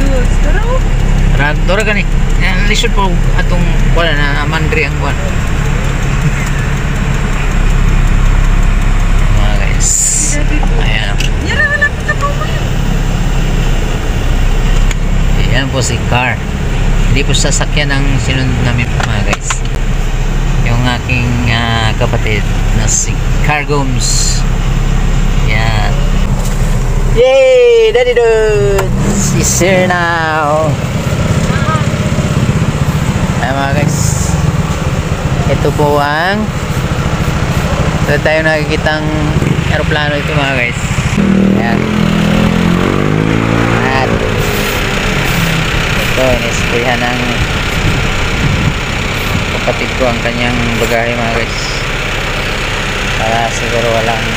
goods. Tara. Tara gani. Lisod po atong wala na mandri ang buwan. Mga guys. Ayan. Ayan po si car. Hindi po sasakyan ang sinunod namin mga guys. Yung aking kapatid na si Cargoms. Ayan. Yay! Daddy Dudes is here now. Ayan mga guys. Ito po ang ito tayo nakikitang aeroplano ito mga guys. Ayan. At ito, iniskuyan ng kapatid ko ang kanyang bagahe mga guys. Para siguro walang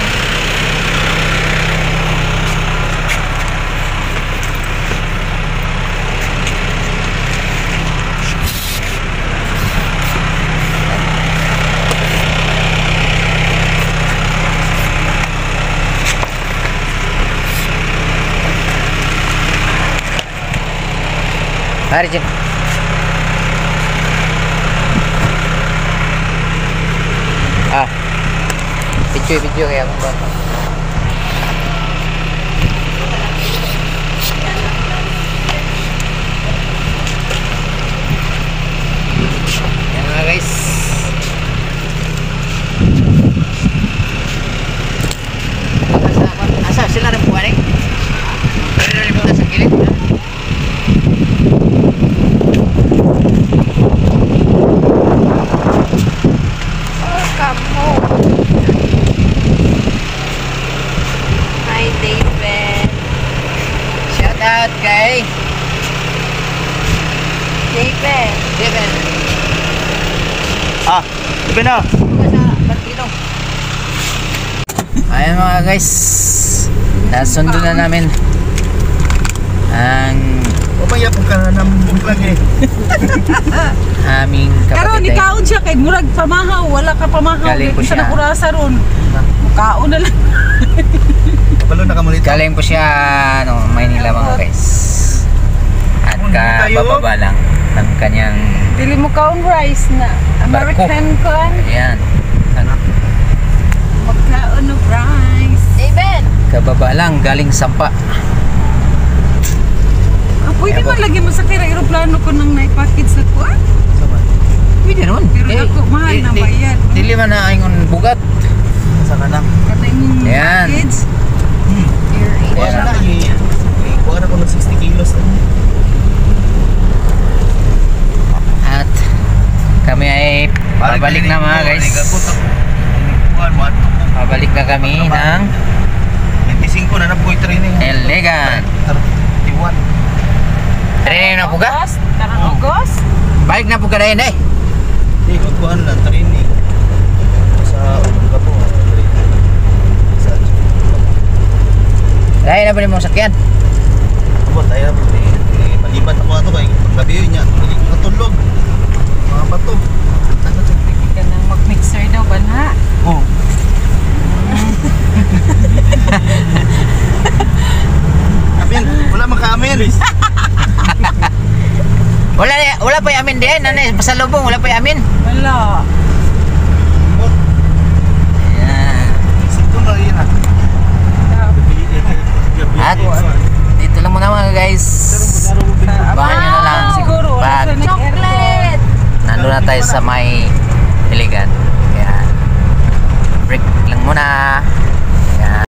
Mari Jin. Video kaya akong bata. Yan mga guys. Asa sila rin buwan eh. Pwede na rin po sa gilid. Shout kay David. David na. Ayan mga guys. Nasundo na namin ang umaya po ka na ng buklag eh. Aming kapatid. Karon ikaon siya kay murag pamahaw, wala ka pamahaw. Galing po Isa siya. na kurasa ron. Kaon na lang. Kabalo na kamulit. Galing po siya Maynila mga guys. At kabababa lang ng kanyang Dili mo kaon rice na American corn. ayan. Magkaon ng rice. David. Kababa lang galing Sampa. Pwede man lagi mo sa kira aeroplano ko nang naipackage na ko. Pwede naman. Pero ako mahal na bayad. Dili man na ingon bugat. Sa kanang. Katay mong Ayan. package. Kuha na eh. Kuha na ko ng 60 kilos. At kami ay pabalik na mga guys. Pabalik na kami ng 25 na nabuhay training. Elegan. 31. Training na po ka? Tarang August. Balik na po ka na yun eh. Hindi, magkuhan lang training. Sa ulang po. Sa Dahil na ba rin mong sakyan? Abo, tayo na po. Maliban ako ato kay paggabi yun niya. Natulog. Mga bato. Hindi ka nang mag-mixer daw ba na? Oh. Amin, wala maka-amin. Wala pa yung amin din. Ano eh, pasalubong, wala pa yung amin. Wala. Ayan. Sito na yun ah. At dito lang muna mga guys. Abangan nyo na lang. Siguro. Pag Chocolate. nandun na tayo sa may Elegan. Kaya break lang muna.